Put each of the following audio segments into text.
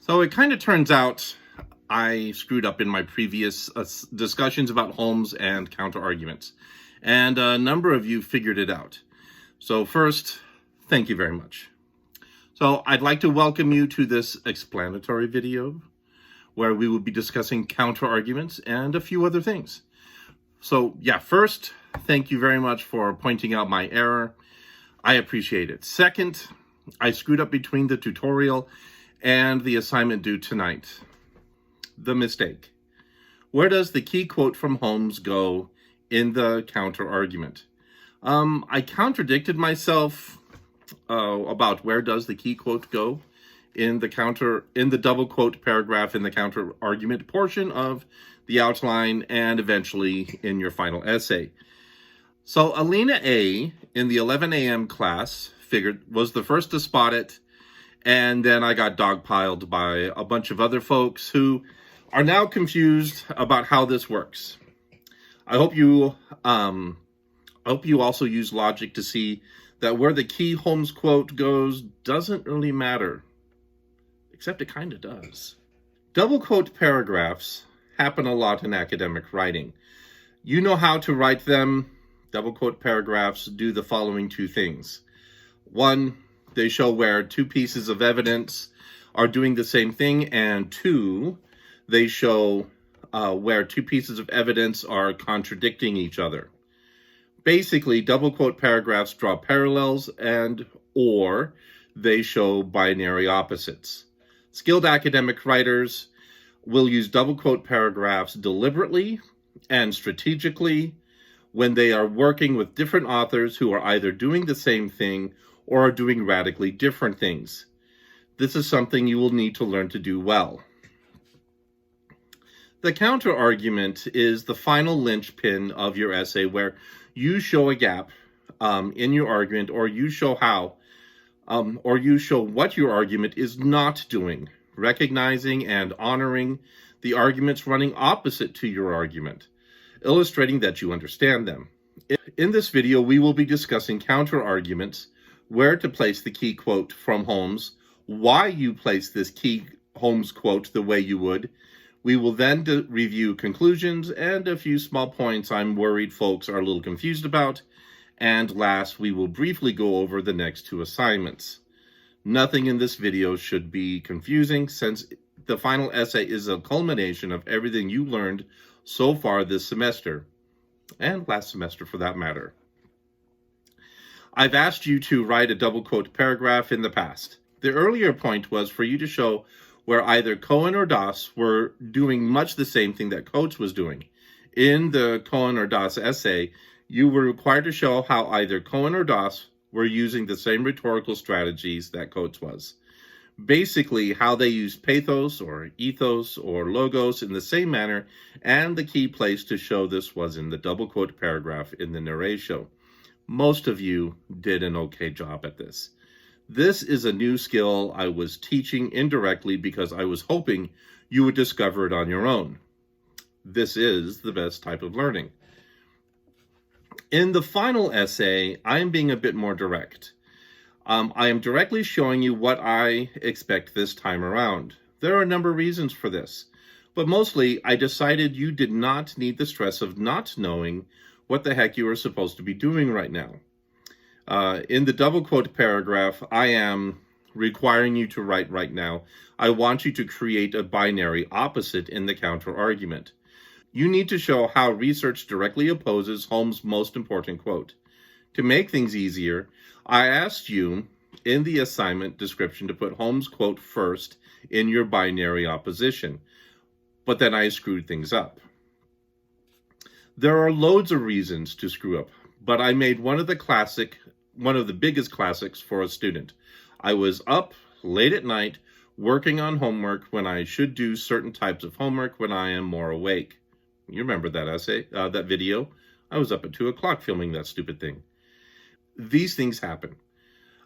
So it kind of turns out I screwed up in my previous discussions about Hmmms and counter-arguments, and a number of you figured it out. So first, thank you very much. So I'd like to welcome you to this explanatory video where we will be discussing counter-arguments and a few other things. So yeah, first, thank you very much for pointing out my error. I appreciate it. Second, I screwed up between the tutorial and the assignment due tonight. The mistake. Where does the key quote from Hmmms go in the counter-argument? I contradicted myself about where does the key quote go in the double quote paragraph in the counter-argument portion of the outline and eventually in your final essay. So Alina A in the 11 a.m. class was the first to spot it, and then I got dogpiled by a bunch of other folks who are now confused about how this works. I hope you also use logic to see that where the key Hmmms quote goes doesn't really matter, except it kind of does. Double quote paragraphs happen a lot in academic writing. You know how to write them. Double quote paragraphs do the following two things. One, they show where two pieces of evidence are doing the same thing, and two, they show where two pieces of evidence are contradicting each other. Basically, double quote paragraphs draw parallels or they show binary opposites. Skilled academic writers will use double quote paragraphs deliberately and strategically when they are working with different authors who are either doing the same thing or are doing radically different things. This is something you will need to learn to do well. The counter-argument is the final linchpin of your essay where you show a gap in your argument, or you show what your argument is not doing, recognizing and honoring the arguments running opposite to your argument, illustrating that you understand them. In this video, we will be discussing counter-arguments, where to place the key quote from Hmmms, why you place this key Hmmms quote the way you would. We will then review conclusions and a few small points I'm worried folks are a little confused about. And last, we will briefly go over the next two assignments. Nothing in this video should be confusing since the final essay is a culmination of everything you learned so far this semester, and last semester for that matter. I've asked you to write a double quote paragraph in the past. The earlier point was for you to show where either Cohen or Das were doing much the same thing that Coates was doing. In the Cohen or Das essay, you were required to show how either Cohen or Das were using the same rhetorical strategies that Coates was. Basically, how they used pathos or ethos or logos in the same manner, and the key place to show this was in the double quote paragraph in the narratio. Most of you did an okay job at this. This is a new skill I was teaching indirectly because I was hoping you would discover it on your own. This is the best type of learning. In the final essay, I am being a bit more direct. I am directly showing you what I expect this time around. There are a number of reasons for this, but mostly I decided you did not need the stress of not knowing what the heck you are supposed to be doing right now. In the double quote paragraph, I am requiring you to write right now. I want you to create a binary opposite in the counter argument. You need to show how research directly opposes Hmmms' most important quote. To make things easier, I asked you in the assignment description to put Hmmms' quote first in your binary opposition, but then I screwed things up. There are loads of reasons to screw up, but I made one of the biggest classics for a student. I was up late at night working on homework when I should do certain types of homework when I am more awake. You remember that video? I was up at 2 o'clock filming that stupid thing. These things happen.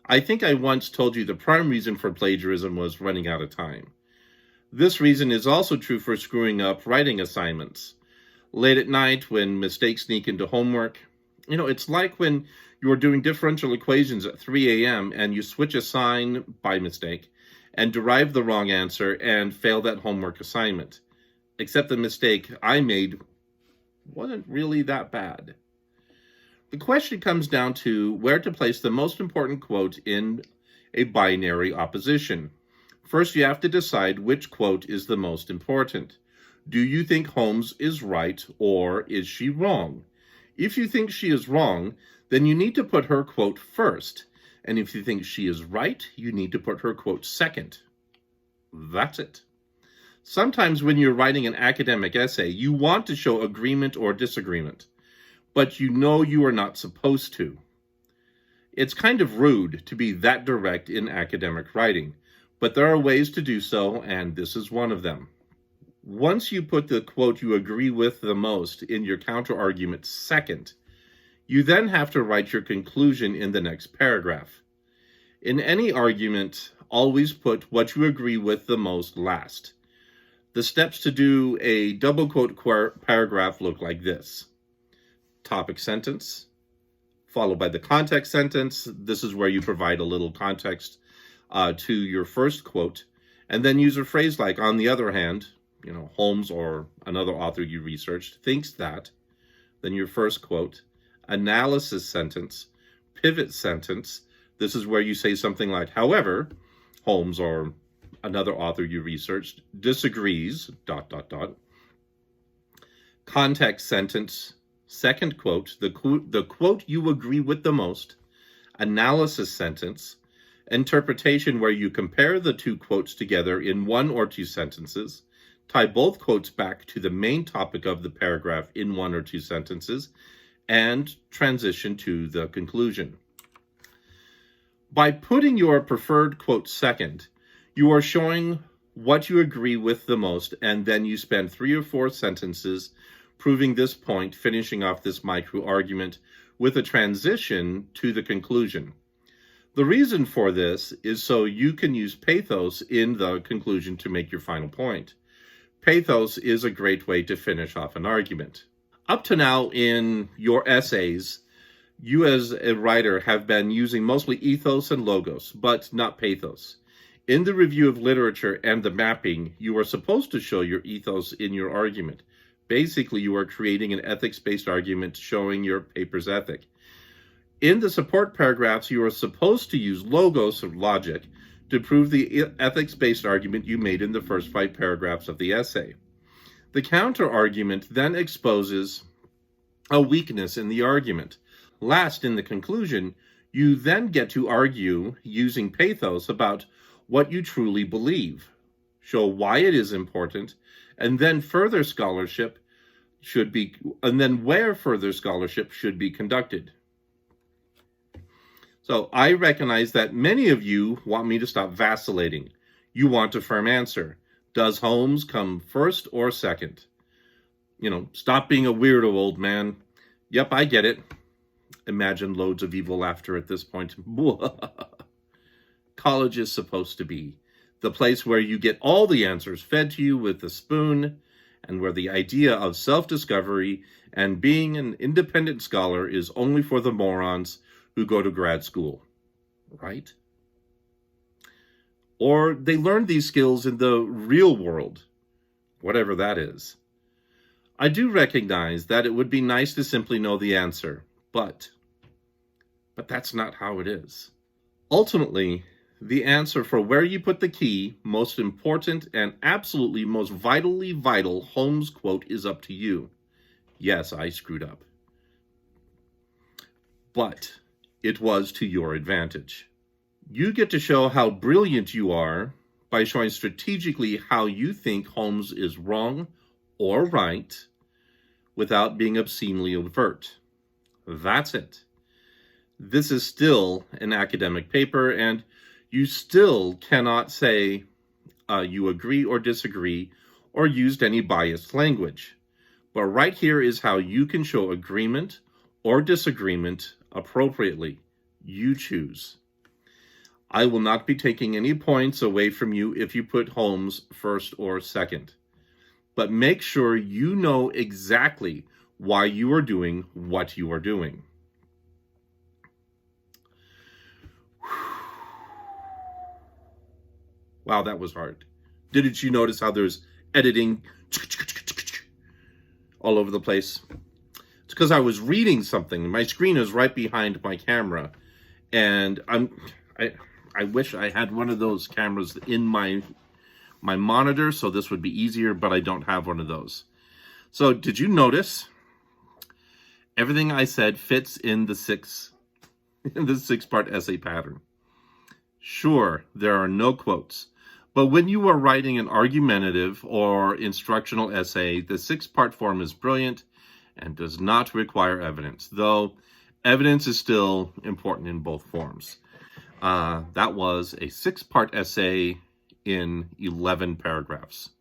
I think I once told you the prime reason for plagiarism was running out of time. This reason is also true for screwing up writing assignments. Late at night when mistakes sneak into homework, it's like when you're doing differential equations at 3 a.m. and you switch a sign by mistake, and derive the wrong answer and fail that homework assignment. Except the mistake I made wasn't really that bad. The question comes down to where to place the most important quote in a binary opposition. First, you have to decide which quote is the most important. Do you think Holmes is right or is she wrong? If you think she is wrong, then you need to put her quote first. And if you think she is right, you need to put her quote second. That's it. Sometimes when you're writing an academic essay, you want to show agreement or disagreement, but you know you are not supposed to. It's kind of rude to be that direct in academic writing, but there are ways to do so, and this is one of them. Once you put the quote you agree with the most in your counter-argument second, you then have to write your conclusion in the next paragraph. In any argument, always put what you agree with the most last. The steps to do a double quote paragraph look like this. Topic sentence, followed by the context sentence. This is where you provide a little context to your first quote, and then use a phrase like, on the other hand, Holmes or another author you researched thinks that. Then your first quote, analysis sentence, pivot sentence. This is where you say something like, however, Holmes or another author you researched disagrees, ... Context sentence, second quote, the quote you agree with the most, analysis sentence, interpretation where you compare the two quotes together in one or two sentences, tie both quotes back to the main topic of the paragraph in one or two sentences, and transition to the conclusion. By putting your preferred quote second, you are showing what you agree with the most, and then you spend 3 or 4 sentences proving this point, finishing off this micro-argument with a transition to the conclusion. The reason for this is so you can use pathos in the conclusion to make your final point. Pathos is a great way to finish off an argument. Up to now in your essays, you as a writer have been using mostly ethos and logos, but not pathos. In the review of literature and the mapping, you are supposed to show your ethos in your argument. Basically, you are creating an ethics-based argument showing your paper's ethic. In the support paragraphs, you are supposed to use logos or logic to prove the ethics-based argument you made in the first 5 paragraphs of the essay. The counter-argument then exposes a weakness in the argument. Last, in the conclusion, you then get to argue using pathos about what you truly believe, show why it is important, and then where further scholarship should be conducted. So I recognize that many of you want me to stop vacillating. You want a firm answer. Does Holmes come first or second? Stop being a weirdo, old man. Yep, I get it. Imagine loads of evil laughter at this point. College is supposed to be the place where you get all the answers fed to you with a spoon, and where the idea of self-discovery and being an independent scholar is only for the morons who go to grad school, right? Or they learn these skills in the real world, whatever that is. I do recognize that it would be nice to simply know the answer, but that's not how it is. Ultimately, the answer for where you put the key, most important, and absolutely most vitally vital Holmes quote is up to you. Yes, I screwed up. But it was to your advantage. You get to show how brilliant you are by showing strategically how you think Holmes is wrong or right without being obscenely overt. That's it. This is still an academic paper, and you still cannot say you agree or disagree or used any biased language. But right here is how you can show agreement or disagreement appropriately. You choose. I will not be taking any points away from you if you put Holmes first or second. But make sure you know exactly why you are doing what you are doing. Wow, that was hard. Didn't you notice how there's editing all over the place? It's because I was reading something. My screen is right behind my camera, and I wish I had one of those cameras in my monitor, so this would be easier, but I don't have one of those. So did you notice everything I said fits in the six-part essay pattern? Sure, there are no quotes, but when you are writing an argumentative or instructional essay, the six-part form is brilliant and does not require evidence, though evidence is still important in both forms. That was a six-part essay in 11 paragraphs.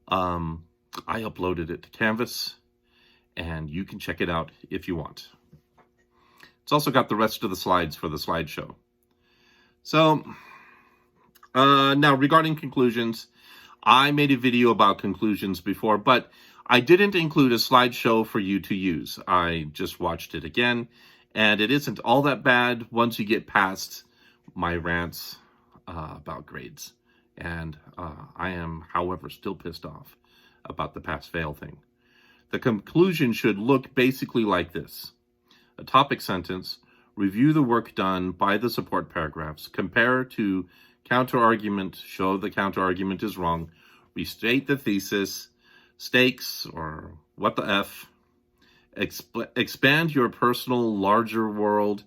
I uploaded it to Canvas, and you can check it out if you want. It's also got the rest of the slides for the slideshow. So, now regarding conclusions, I made a video about conclusions before, but I didn't include a slideshow for you to use. I just watched it again, and it isn't all that bad once you get past my rants about grades. And I am, however, still pissed off about the pass-fail thing. The conclusion should look basically like this. A topic sentence, review the work done by the support paragraphs, compare to counter-argument, show the counter-argument is wrong, restate the thesis, stakes, or what the F, expand your personal larger world,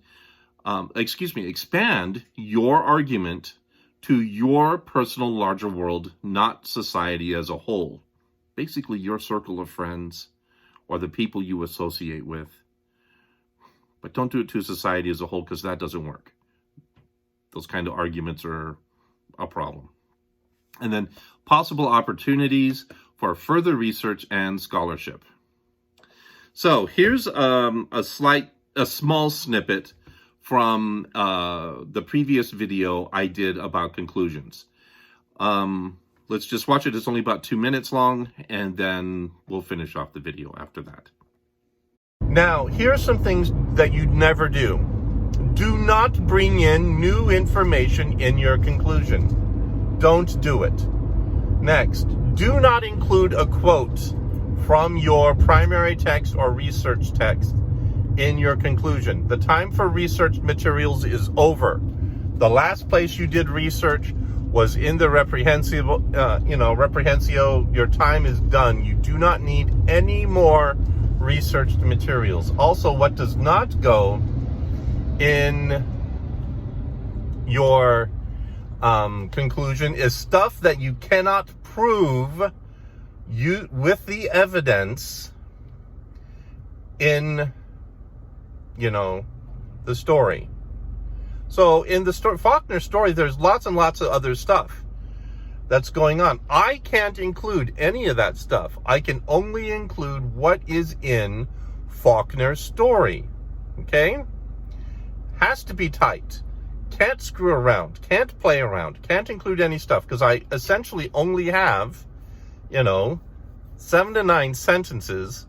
expand your argument to your personal larger world, not society as a whole. Basically your circle of friends or the people you associate with. But don't do it to society as a whole, because that doesn't work. Those kind of arguments are a problem. And then possible opportunities for further research and scholarship. So here's a small snippet from the previous video I did about conclusions. Let's just watch it. It's only about 2 minutes long, and then we'll finish off the video after that. Now, here's some things that you'd never do. Do not bring in new information in your conclusion. Don't do it. Next, do not include a quote from your primary text or research text in your conclusion. The time for research materials is over. The last place you did research was in the reprehensio. Your time is done. You do not need any more researched materials. Also, what does not go in your conclusion is stuff that you cannot prove with the evidence in the story. So in the Faulkner story, there's lots and lots of other stuff that's going on. I can't include any of that stuff. I can only include what is in Faulkner's story. Okay? Has to be tight. Can't screw around. Can't play around. Can't include any stuff, because I essentially only have, 7 to 9 sentences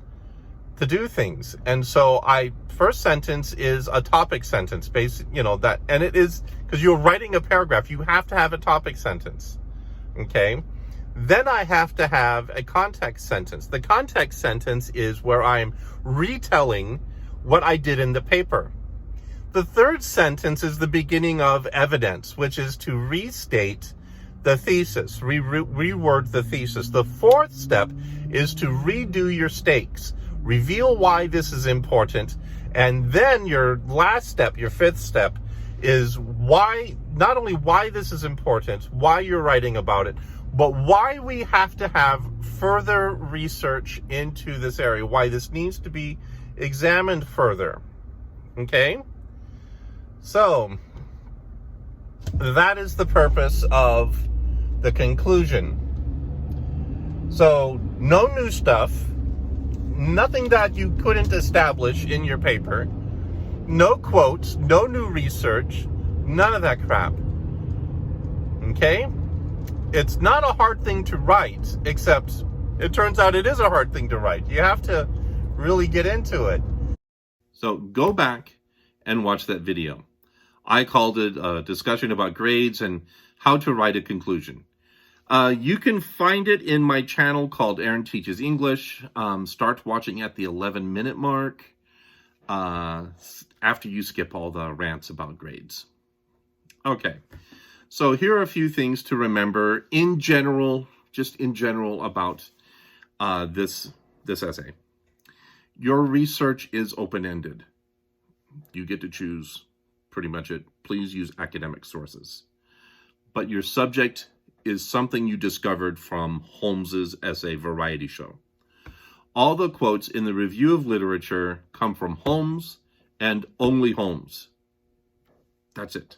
to do things. And so first sentence is a topic sentence, and it is, because you're writing a paragraph, you have to have a topic sentence. Okay? Then I have to have a context sentence. The context sentence is where I'm retelling what I did in the paper. The third sentence is the beginning of evidence, which is to restate the thesis, reword the thesis. The fourth step is to redo your stakes, reveal why this is important, and then your last step, your fifth step, is not only why this is important, why you're writing about it, but why we have to have further research into this area, why this needs to be examined further. Okay? So, that is the purpose of the conclusion. So, no new stuff, nothing that you couldn't establish in your paper, no quotes, no new research, none of that crap. Okay? It's not a hard thing to write, except it turns out it is a hard thing to write. You have to really get into it. So go back and watch that video. I called it a discussion about grades and how to write a conclusion. You can find it in my channel called Aaron Teaches English. Start watching at the 11-minute mark after you skip all the rants about grades. Okay, so here are a few things to remember in general, just in general about this essay. Your research is open-ended. You get to choose pretty much it. Please use academic sources. But your subject is something you discovered from Holmes's essay Variety Show. All the quotes in the review of literature come from Holmes and only Holmes. That's it.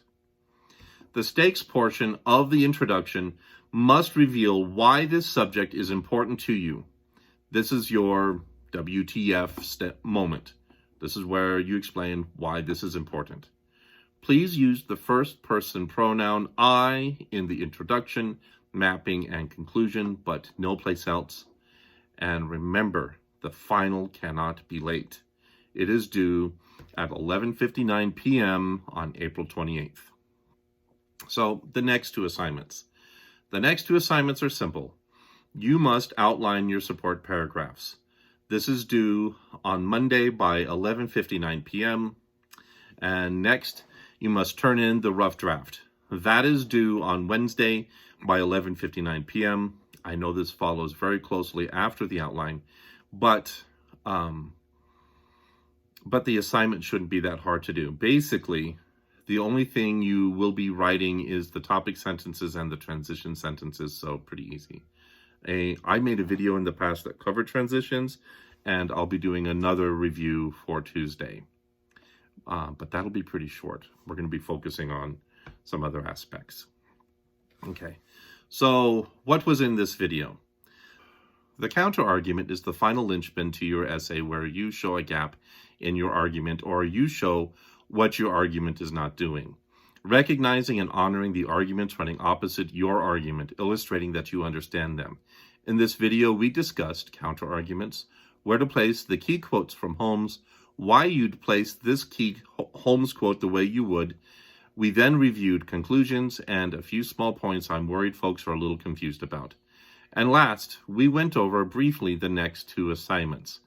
The stakes portion of the introduction must reveal why this subject is important to you. This is your WTF moment. This is where you explain why this is important. Please use the first person pronoun I in the introduction, mapping, and conclusion, but no place else. And remember, the final cannot be late. It is due at 11:59 p.m. on April 28th. So the next two assignments. The next two assignments are simple. You must outline your support paragraphs. This is due on Monday by 11:59 p.m. And next, you must turn in the rough draft. That is due on Wednesday by 11:59 p.m. I know this follows very closely after the outline, but the assignment shouldn't be that hard to do. Basically, the only thing you will be writing is the topic sentences and the transition sentences, so pretty easy. I made a video in the past that covered transitions, and I'll be doing another review for Tuesday. But that'll be pretty short. We're going to be focusing on some other aspects. Okay, so what was in this video? The counter-argument is the final linchpin to your essay where you show a gap in your argument or you show what your argument is not doing. Recognizing and honoring the arguments running opposite your argument, illustrating that you understand them. In this video, we discussed counter-arguments, where to place the key quotes from Holmes, why you'd place this key Holmes quote the way you would. We then reviewed conclusions and a few small points I'm worried folks are a little confused about. And last, we went over briefly the next two assignments.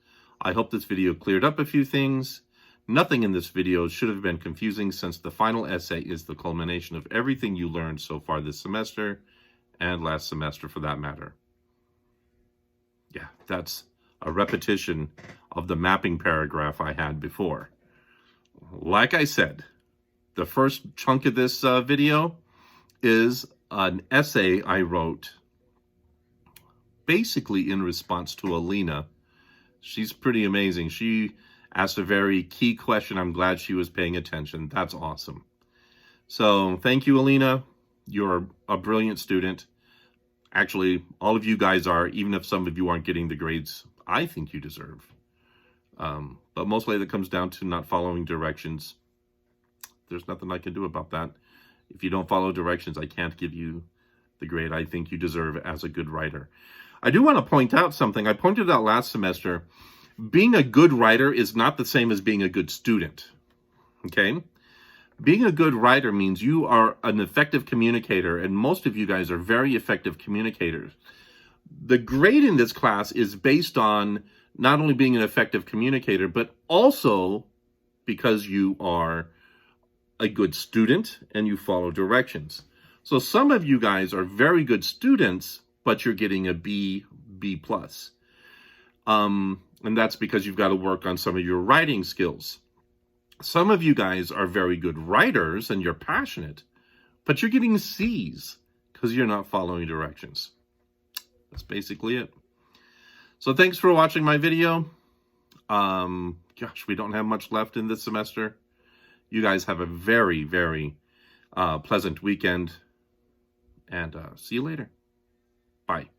I hope this video cleared up a few things. Nothing in this video should have been confusing since the final essay is the culmination of everything you learned so far this semester and last semester for that matter. Yeah, that's a repetition of the mapping paragraph I had before. Like I said, the first chunk of this video is an essay I wrote basically in response to Alina. She's pretty amazing. She asked a very key question. I'm glad she was paying attention. That's awesome. So thank you, Alina. You're a brilliant student. Actually, all of you guys are, even if some of you aren't getting the grades I think you deserve. But mostly that comes down to not following directions. There's nothing I can do about that. If you don't follow directions, I can't give you the grade I think you deserve as a good writer. I do want to point out something. I pointed out last semester, being a good writer is not the same as being a good student. Okay? Being a good writer means you are an effective communicator, and most of you guys are very effective communicators. The grade in this class is based on not only being an effective communicator, but also because you are a good student and you follow directions. So some of you guys are very good students, but you're getting a B+. And that's because you've got to work on some of your writing skills. Some of you guys are very good writers and you're passionate, but you're getting C's because you're not following directions. That's basically it. So thanks for watching my video. Gosh, we don't have much left in this semester. You guys have a very, very pleasant weekend. And see you later. Bye.